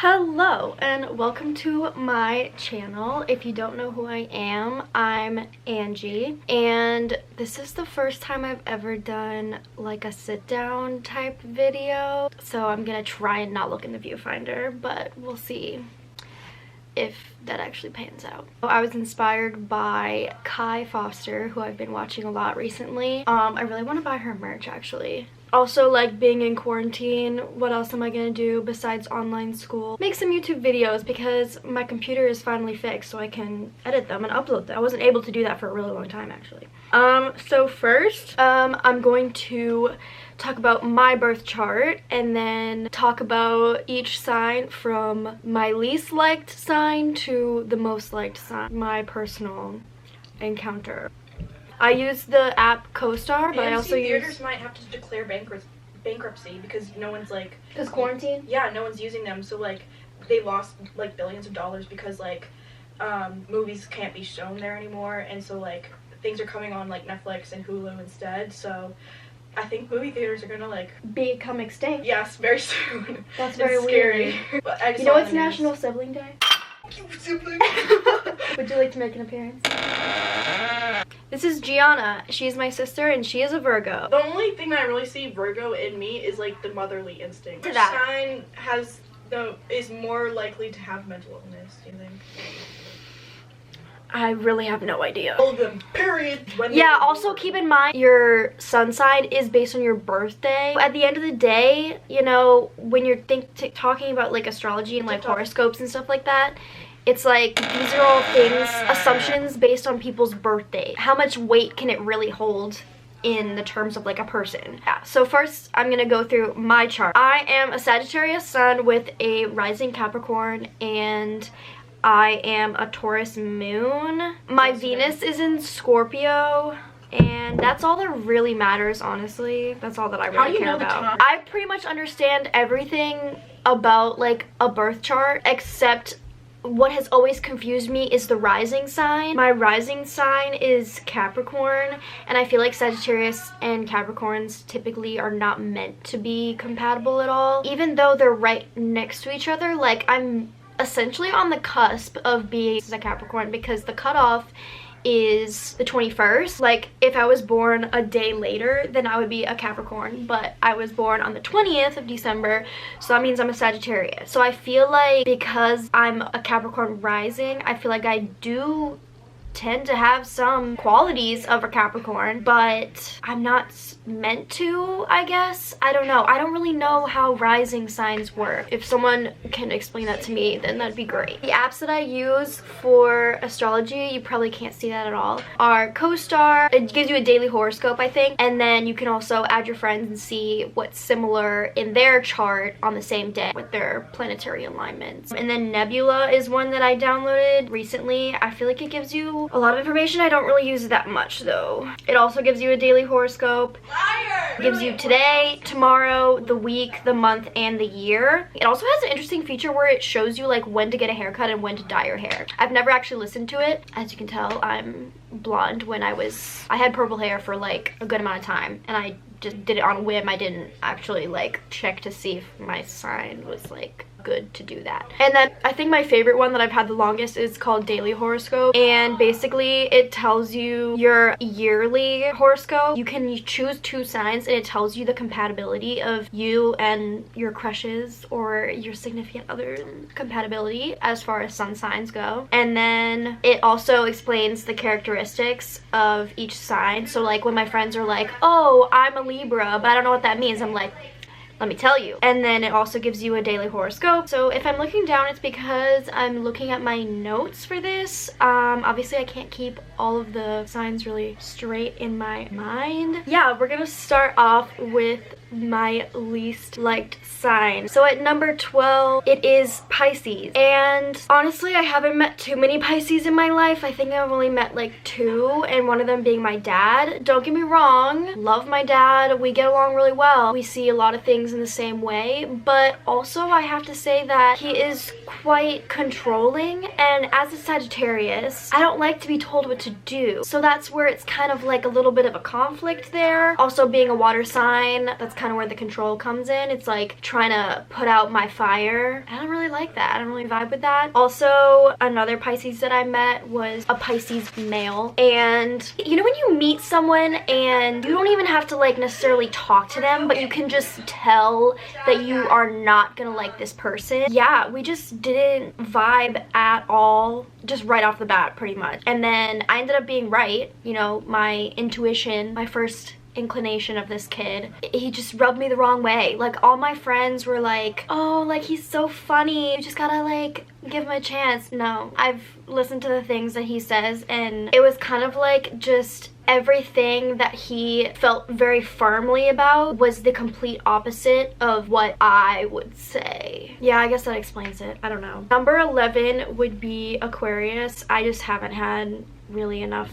Hello and welcome to my channel. If you don't know who I am, I'm Angie, and this is the first time I've ever done like a sit down type video, so I'm gonna try and not look in the viewfinder, but we'll see if that actually pans out. I was inspired by Kai Foster, who I've been watching a lot recently. I really want to buy her merch actually. Also, like, being in quarantine, what else am I gonna do besides online school? Make some YouTube videos because my computer is finally fixed so I can edit them and upload them. I wasn't able to do that for a really long time actually. So first, I'm going to talk about my birth chart and then talk about each sign from my least liked sign to the most liked sign. My personal encounter. I use the app CoStar, but I also use... theaters might have to declare bankruptcy because no one's like... Because quarantine? Yeah, no one's using them, so like they lost like billions of dollars because like movies can't be shown there anymore, and so like things are coming on like Netflix and Hulu instead, so I think movie theaters are gonna like... become extinct. Yes, very soon. That's very scary. weird. But I just You know saw it's the news. National Sibling Day? Sibling. Would you like to make an appearance? This is Gianna. She's my sister and she is a Virgo. The only thing that I really see Virgo in me is like the motherly instinct. Which sign is more likely to have mental illness, do you think? I really have no idea. All of them, period. Yeah, also keep in mind your sun sign is based on your birthday. At the end of the day, you know, when you're talking about like astrology and like horoscopes and stuff like that, it's like these are all things, assumptions based on people's birthday. How much weight can it really hold in the terms of like a person? Yeah, so first I'm gonna go through my chart. I am a Sagittarius sun with a rising Capricorn, and I am a Taurus moon. My Venus is in Scorpio, and that's all that really matters, honestly. That's all that I really care about. I pretty much understand everything about like a birth chart, except what has always confused me is the rising sign. My rising sign is Capricorn, and I feel like Sagittarius and Capricorns typically are not meant to be compatible at all. Even though they're right next to each other, like I'm essentially on the cusp of being a Capricorn because the cutoff is the 21st. Like if I was born a day later, then I would be a Capricorn, but I was born on the 20th of December, so that means I'm a Sagittarius. So I feel like because I'm a Capricorn rising, I feel like I do tend to have some qualities of a Capricorn, but I'm not meant to, I guess. I don't know. I don't really know how rising signs work. If someone can explain that to me, then that'd be great. The apps that I use for astrology, you probably can't see that at all, are CoStar. It gives you a daily horoscope, I think, and then you can also add your friends and see what's similar in their chart on the same day with their planetary alignments. And then Nebula is one that I downloaded recently. I feel like it gives you a lot of information. I don't really use it that much though. It also gives you a daily horoscope. It gives you today, tomorrow, the week, the month, and the year. It also has an interesting feature where it shows you like when to get a haircut and when to dye your hair. I've never actually listened to it. As you can tell, I'm blonde. I had purple hair for like a good amount of time, and I just did it on a whim. I didn't actually like check to see if my sign was like good to do that. And then I think my favorite one that I've had the longest is called Daily Horoscope, and basically it tells you your yearly horoscope. You can choose 2 signs and it tells you the compatibility of you and your crushes or your significant other compatibility as far as sun signs go. And then it also explains the characteristics of each sign. So like when my friends are like, oh, I'm a Libra, but I don't know what that means, I'm like, let me tell you. And then it also gives you a daily horoscope. So if I'm looking down, it's because I'm looking at my notes for this. Obviously I can't keep all of the signs really straight in my mind. Yeah, we're gonna start off with my least liked sign. So at number 12, it is Pisces. And honestly, I haven't met too many Pisces in my life. I think I've only met like 2, and one of them being my dad. Don't get me wrong, love my dad. We get along really well. We see a lot of things in the same way, but also I have to say that he is quite controlling, and as a Sagittarius, I don't like to be told what to do. So that's where it's kind of like a little bit of a conflict there. Also being a water sign, that's kind of where the control comes in. It's like trying to put out my fire. I don't really like that. I don't really vibe with that. Also, another Pisces that I met was a Pisces male. And you know when you meet someone and you don't even have to like necessarily talk to them, but you can just tell that you are not gonna like this person? Yeah, we just didn't vibe at all, just right off the bat pretty much. And then I ended up being right. You know, my intuition, my first inclination of this kid, he just rubbed me the wrong way. Like all my friends were like, oh, like he's so funny, you just gotta like give him a chance. No, I've listened to the things that he says, and it was kind of like just everything that he felt very firmly about was the complete opposite of what I would say. Yeah, I guess that explains it. I don't know. Number 11 would be Aquarius. I just haven't had really enough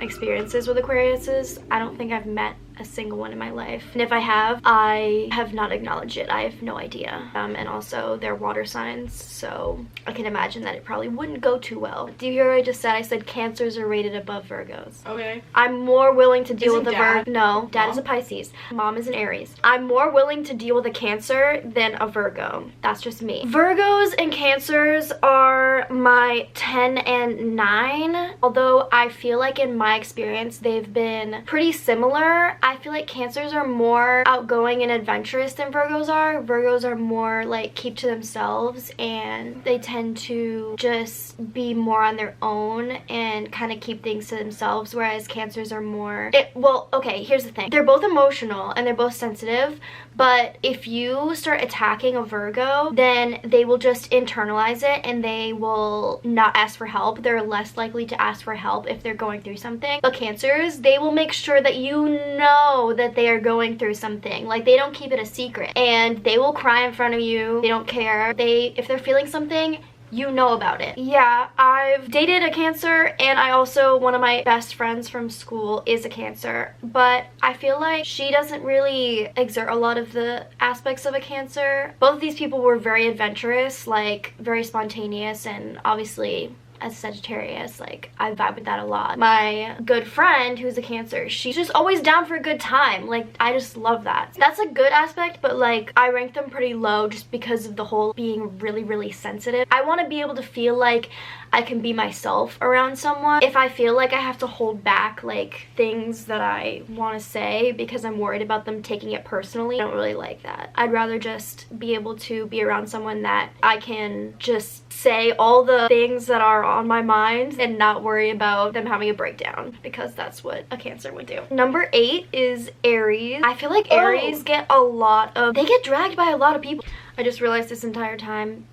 experiences with Aquariuses. I don't think I've met a single one in my life, and if I have not acknowledged it. I have no idea. And also they're water signs, so I can imagine that it probably wouldn't go too well. Do you hear what I just said? I said Cancers are rated above Virgos. Okay. I'm more willing to deal with a Dad? No, Dad is a Pisces. Mom is an Aries. I'm more willing to deal with a Cancer than a Virgo. That's just me. Virgos and Cancers are my 10 and 9, although I feel like in my experience they've been pretty similar. I feel like Cancers are more outgoing and adventurous than Virgos are. Virgos are more like keep to themselves, and they tend to just be more on their own and kind of keep things to themselves, whereas Cancers are more... well, okay, here's the thing. They're both emotional and they're both sensitive, but if you start attacking a Virgo, then they will just internalize it and they will not ask for help. They're less likely to ask for help if they're going through something. But Cancers, they will make sure that you know that they are going through something. Like, they don't keep it a secret, and they will cry in front of you. They don't care. If they're feeling something, you know about it. Yeah, I've dated a Cancer, and I also, one of my best friends from school is a Cancer, but I feel like she doesn't really exert a lot of the aspects of a Cancer. Both of these people were very adventurous, like very spontaneous, and obviously as a Sagittarius, like, I vibe with that a lot. My good friend who's a Cancer, she's just always down for a good time. Like, I just love that. That's a good aspect, but like, I rank them pretty low just because of the whole being really, really sensitive. I want to be able to feel like I can be myself around someone. If I feel like I have to hold back like things that I want to say because I'm worried about them taking it personally, I don't really like that. I'd rather just be able to be around someone that I can just say all the things that are on my mind and not worry about them having a breakdown, because that's what a Cancer would do. Number 8 is Aries. I feel like Aries get they get dragged by a lot of people. I just realized this entire time,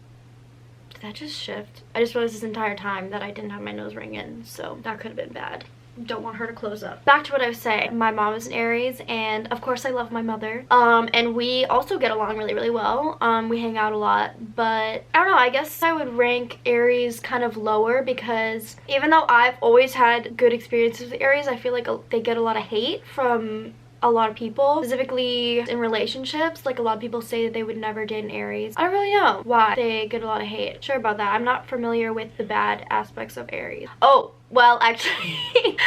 did that just shift? I just realized this entire time that I didn't have my nose ring in, so that could have been bad. Don't want her to close up. Back to what I was saying. My mom is an Aries, and of course I love my mother. And we also get along really, really well. We hang out a lot, but I don't know, I guess I would rank Aries kind of lower, because even though I've always had good experiences with Aries, I feel like they get a lot of hate from a lot of people, specifically in relationships. Like, a lot of people say that they would never date an Aries. I don't really know why they get a lot of hate. Sure about that. I'm not familiar with the bad aspects of Aries. Oh, well, actually,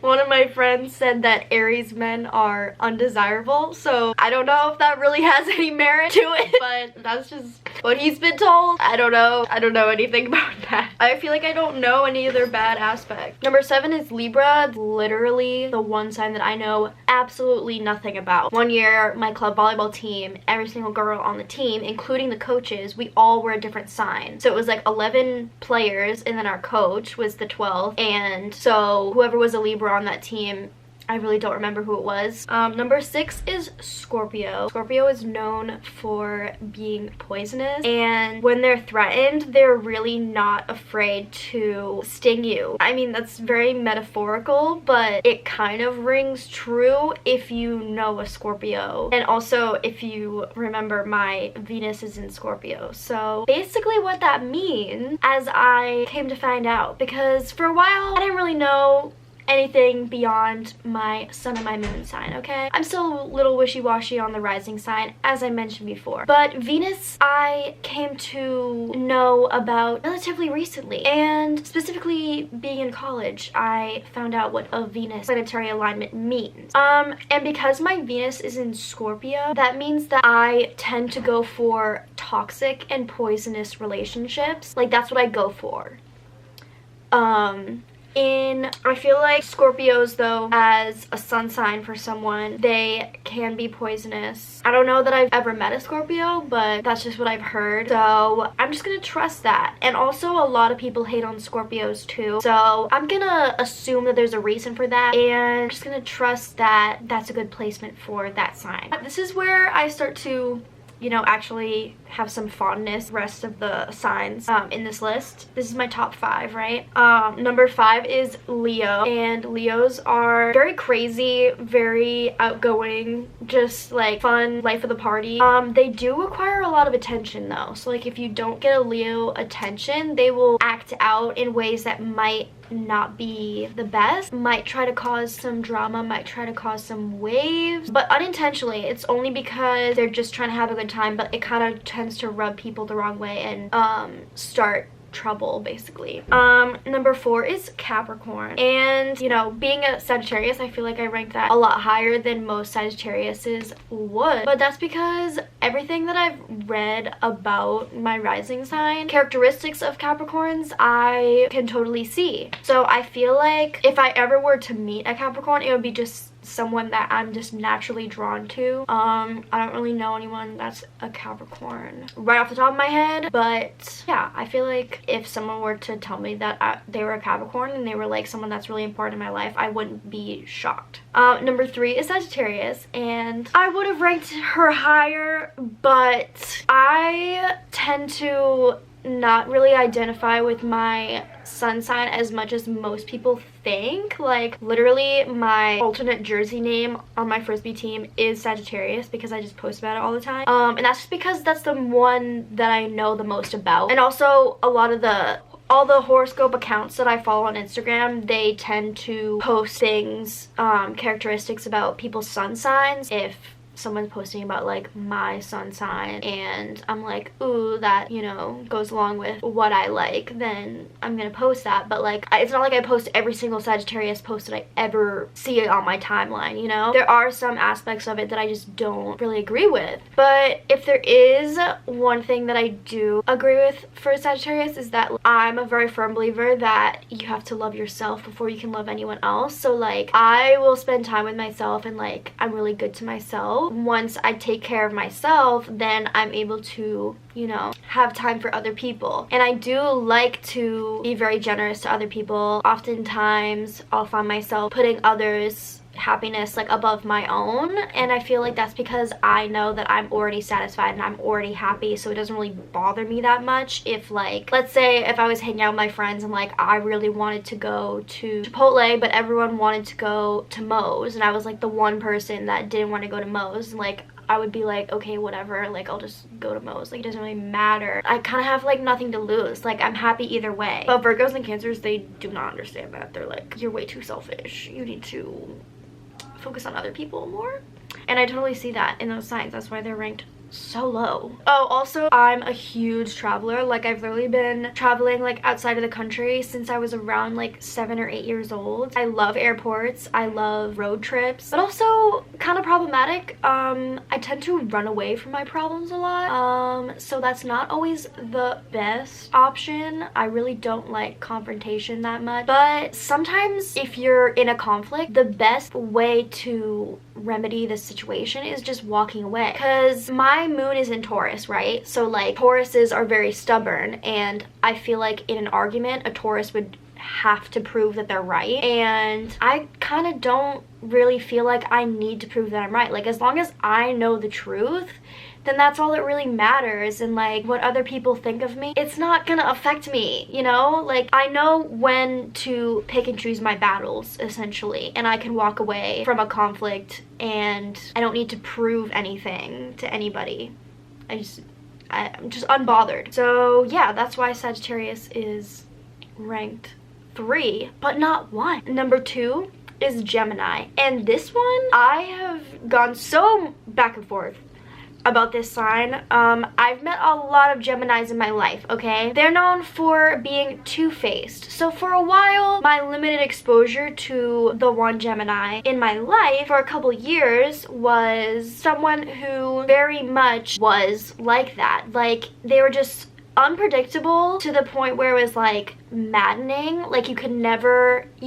one of my friends said that Aries men are undesirable, so I don't know if that really has any merit to it, but that's just what he's been told. I don't know. I don't know anything about that. I feel like I don't know any other bad aspects. Number 7 is Libra. Literally the one sign that I know absolutely nothing about. One year, my club volleyball team, every single girl on the team, including the coaches, we all were a different sign. So it was like 11 players, and then our coach was the 12th, and so whoever was a Libra on that team, I really don't remember who it was. Number 6 is Scorpio. Scorpio is known for being poisonous, and when they're threatened, they're really not afraid to sting you. I mean, that's very metaphorical, but it kind of rings true if you know a Scorpio. And also, if you remember, my Venus is in Scorpio. So basically what that means, as I came to find out, because for a while I didn't really know anything beyond my sun and my moon sign, okay? I'm still a little wishy-washy on the rising sign, as I mentioned before. But Venus, I came to know about relatively recently. And specifically being in college, I found out what a Venus planetary alignment means. And because my Venus is in Scorpio, that means that I tend to go for toxic and poisonous relationships. Like, that's what I go for. I feel like Scorpios, though, as a sun sign for someone, they can be poisonous. I don't know that I've ever met a Scorpio, but that's just what I've heard. So I'm just gonna trust that. And also, a lot of people hate on Scorpios too. So I'm gonna assume that there's a reason for that, and I'm just gonna trust that that's a good placement for that sign. This is where I start to, you know, actually have some fondness rest of the signs in this list. This is my top 5, right? Number 5 is Leo, and Leos are very crazy, very outgoing, just like fun, life of the party. They do require a lot of attention though, so like if you don't get a Leo attention, they will act out in ways that might not be the best, might try to cause some drama, might try to cause some waves, but unintentionally. It's only because they're just trying to have a good time, but it kind of tends to rub people the wrong way and start trouble, basically. Number 4 is Capricorn, and you know, being a Sagittarius, I feel like I rank that a lot higher than most Sagittariuses would, but that's because everything that I've read about my rising sign, characteristics of Capricorns, I can totally see. So I feel like if I ever were to meet a Capricorn, it would be just someone that I'm just naturally drawn to. I don't really know anyone that's a Capricorn right off the top of my head, but yeah, I feel like if someone were to tell me that they were a Capricorn and they were like someone that's really important in my life, I wouldn't be shocked. Number 3 is Sagittarius, and I would have ranked her higher, but I tend to not really identify with my sun sign as much as most people think. Like, literally my alternate jersey name on my frisbee team is Sagittarius because I just post about it all the time, and that's just because that's the one that I know the most about. And also, a lot of all the horoscope accounts that I follow on Instagram, they tend to post things, characteristics about people's sun signs. If someone's posting about like my sun sign and I'm like, ooh, that, you know, goes along with what I like, then I'm gonna post that. But like, it's not like I post every single Sagittarius post that I ever see on my timeline, you know? There are some aspects of it that I just don't really agree with. But if there is one thing that I do agree with for Sagittarius, is that I'm a very firm believer that you have to love yourself before you can love anyone else. So like, I will spend time with myself and like, I'm really good to myself. Once I take care of myself, then I'm able to, you know, have time for other people. And I do like to be very generous to other people. Oftentimes, I'll find myself putting others' happiness like above my own, and I feel like that's because I know that I'm already satisfied and I'm already happy, so it doesn't really bother me that much if, like, let's say if I was hanging out with my friends and like I really wanted to go to Chipotle but everyone wanted to go to Moe's and I was like the one person that didn't want to go to Moe's, and like I would be like, okay, whatever, like I'll just go to Moe's, like it doesn't really matter. I kind of have like nothing to lose, like I'm happy either way. But Virgos and Cancers, they do not understand that. They're like, you're way too selfish, you need to focus on other people more. And I totally see that in those signs. That's why they're ranked so low. Oh, also, I'm a huge traveler. Like, I've literally been traveling like outside of the country since I was around like 7 or 8 years old. I love airports, I love road trips, but also kind of problematic. I tend to run away from my problems a lot, so that's not always the best option. I really don't like confrontation that much, but sometimes if you're in a conflict, the best way to remedy the situation is just walking away. Because my moon is in Taurus, right? So like Tauruses are very stubborn, and I feel like in an argument a Taurus would have to prove that they're right, and I kind of don't really feel like I need to prove that I'm right. Like, as long as I know the truth, then that's all that really matters. And like, what other people think of me, it's not gonna affect me, you know? Like, I know when to pick and choose my battles, essentially, and I can walk away from a conflict and I don't need to prove anything to anybody. I'm just unbothered. So yeah, that's why Sagittarius is ranked 3, but not 1. Number 2 is Gemini. And this one, I have gone so back and forth about this sign. I've met a lot of Geminis in my life, okay? They're known for being two-faced. So for a while, my limited exposure to the one Gemini in my life for a couple years was someone who very much was like that. Like, they were just unpredictable to the point where it was like maddening. Like, you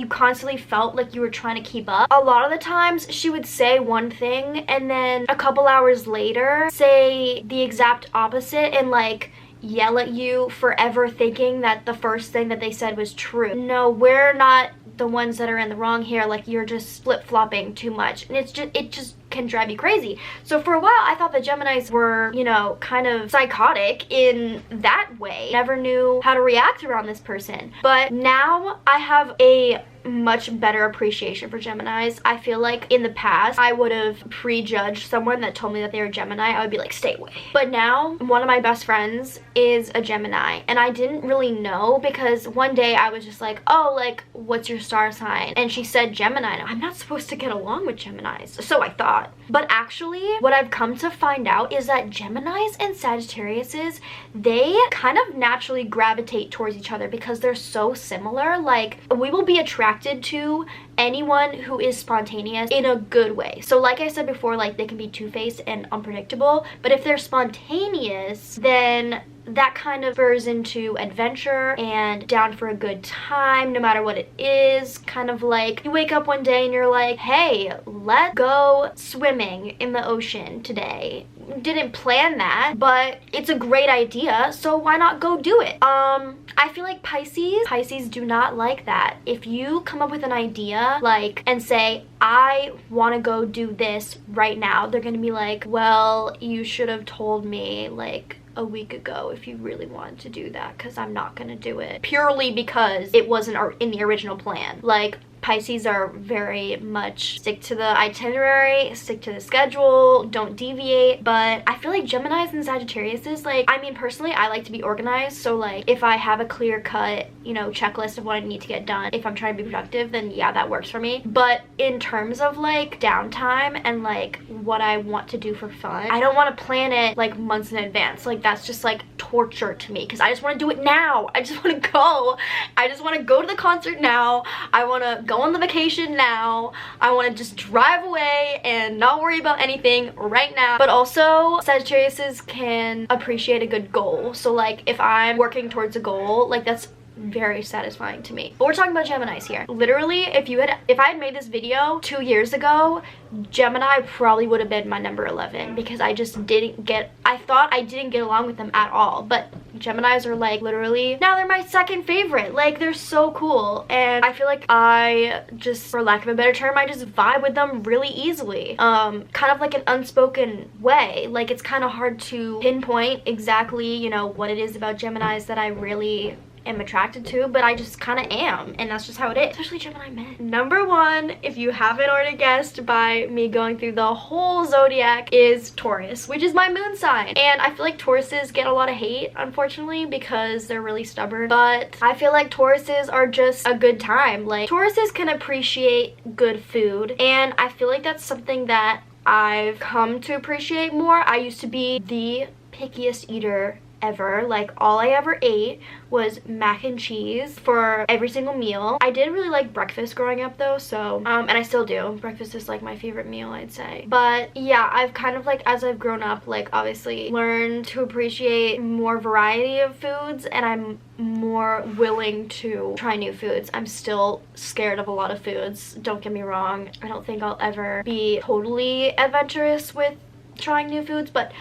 constantly felt like you were trying to keep up. A lot of the times she would say one thing and then a couple hours later say the exact opposite and like yell at you forever thinking that the first thing that they said was true. No, we're not the ones that are in the wrong here. Like, you're just flip-flopping too much, and it just can drive you crazy. So for a while I thought the Geminis were, you know, kind of psychotic in that way. Never knew how to react around this person. But now I have a much better appreciation for Geminis. I feel like in the past I would have prejudged someone that told me that they were Gemini. I would be like, stay away. But now one of my best friends is a Gemini, and I didn't really know because one day I was just like, oh, like, what's your star sign? And she said Gemini. I'm not supposed to get along with Geminis, so I thought. But actually, what I've come to find out is that Geminis and Sagittariuses, they kind of naturally gravitate towards each other because they're so similar. Like, we will be attracted to anyone who is spontaneous in a good way. So like I said before, like, they can be two-faced and unpredictable, but if they're spontaneous, then that kind of spurs into adventure and down for a good time no matter what it is. Kind of like you wake up one day and you're like, hey, let's go swimming in the ocean today. Didn't plan that, but it's a great idea, so why not go do it? I feel like Pisces do not like that. If you come up with an idea like and say, I want to go do this right now, they're gonna be like, well, you should have told me like a week ago if you really wanted to do that, because I'm not gonna do it purely because it wasn't in the original plan. Like, Pisces are very much stick to the itinerary, stick to the schedule, don't deviate. But I feel like Geminis and Sagittariuses, like, I mean, personally, I like to be organized. So like, if I have a clear cut, you know, checklist of what I need to get done, if I'm trying to be productive, then yeah, that works for me. But in terms of like downtime and like what I want to do for fun, I don't want to plan it like months in advance. Like, that's just like torture to me because I just want to do it now. I just want to go. I just want to go to the concert now. I want to go on the vacation now. I want to just drive away and not worry about anything right now. But also, Sagittariuses can appreciate a good goal. So like, if I'm working towards a goal, like, that's very satisfying to me. But we're talking about Geminis here. Literally, if I had made this video 2 years ago, Gemini probably would have been my number 11 because I thought I didn't get along with them at all. But Geminis are like literally, now they're my second favorite. Like, they're so cool. And I feel like I just, for lack of a better term, I just vibe with them really easily. Kind of like an unspoken way. Like, it's kind of hard to pinpoint exactly, you know, what it is about Geminis that I really am attracted to, but I just kind of am, and that's just how it is, especially Gemini men. Number 1, if you haven't already guessed by me going through the whole zodiac, is Taurus, which is my moon sign. And I feel like Tauruses get a lot of hate, unfortunately, because they're really stubborn, but I feel like Tauruses are just a good time. Like, Tauruses can appreciate good food, and I feel like that's something that I've come to appreciate more. I used to be the pickiest eater ever. Like, all I ever ate was mac and cheese for every single meal. I did really like breakfast growing up though, so and I still do. Breakfast is like my favorite meal, I'd say. But yeah, I've kind of like, as I've grown up, like, obviously learned to appreciate more variety of foods, and I'm more willing to try new foods. I'm still scared of a lot of foods, don't get me wrong. I don't think I'll ever be totally adventurous with trying new foods, but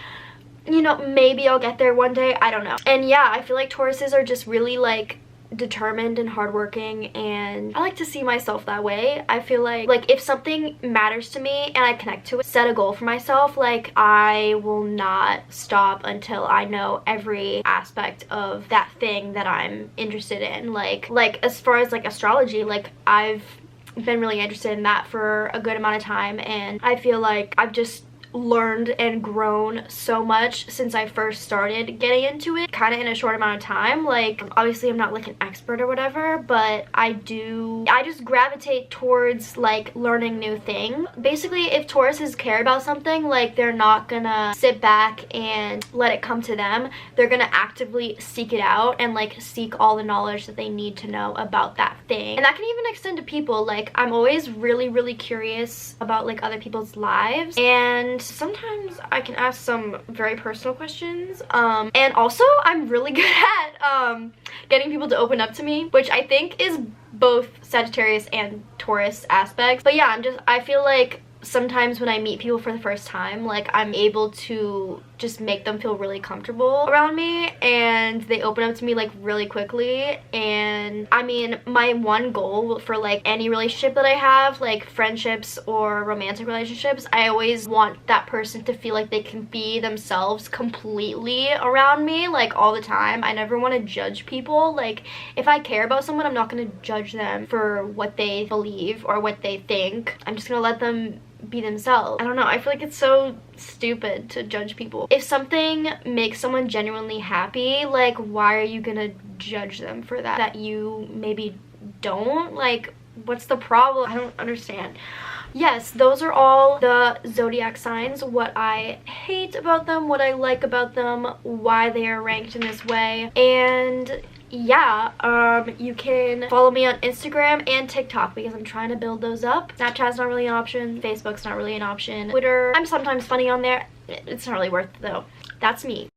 you know, maybe I'll get there one day. I don't know. And yeah, I feel like Tauruses are just really like determined and hardworking, and I like to see myself that way. I feel like if something matters to me and I connect to it, set a goal for myself, like, I will not stop until I know every aspect of that thing that I'm interested in. Like as far as like astrology, like, I've been really interested in that for a good amount of time, and I feel like I've just learned and grown so much since I first started getting into it, kind of in a short amount of time. Like, obviously I'm not like an expert or whatever, but I just gravitate towards like learning new things. Basically, if Tauruses care about something, like, they're not gonna sit back and let it come to them. They're gonna actively seek it out and like seek all the knowledge that they need to know about that thing. And that can even extend to people. Like, I'm always really curious about like other people's lives, and sometimes I can ask some very personal questions. And also I'm really good at getting people to open up to me, which I think is both Sagittarius and Taurus aspects. But yeah, I feel like sometimes when I meet people for the first time, like, I'm able to just make them feel really comfortable around me, and they open up to me like really quickly. And I mean, my one goal for like any relationship that I have, like friendships or romantic relationships, I always want that person to feel like they can be themselves completely around me, like, all the time. I never want to judge people. Like, if I care about someone, I'm not going to judge them for what they believe or what they think. I'm just going to let them be themselves. I don't know, I feel like it's so stupid to judge people. If something makes someone genuinely happy, like, why are you gonna judge them for that you maybe don't? Like, what's the problem? I don't understand. Yes, those are all the zodiac signs, what I hate about them, what I like about them, why they are ranked in this way. And yeah, you can follow me on Instagram and TikTok because I'm trying to build those up. Snapchat's not really an option. Facebook's not really an option. Twitter, I'm sometimes funny on there. It's not really worth it though. That's me.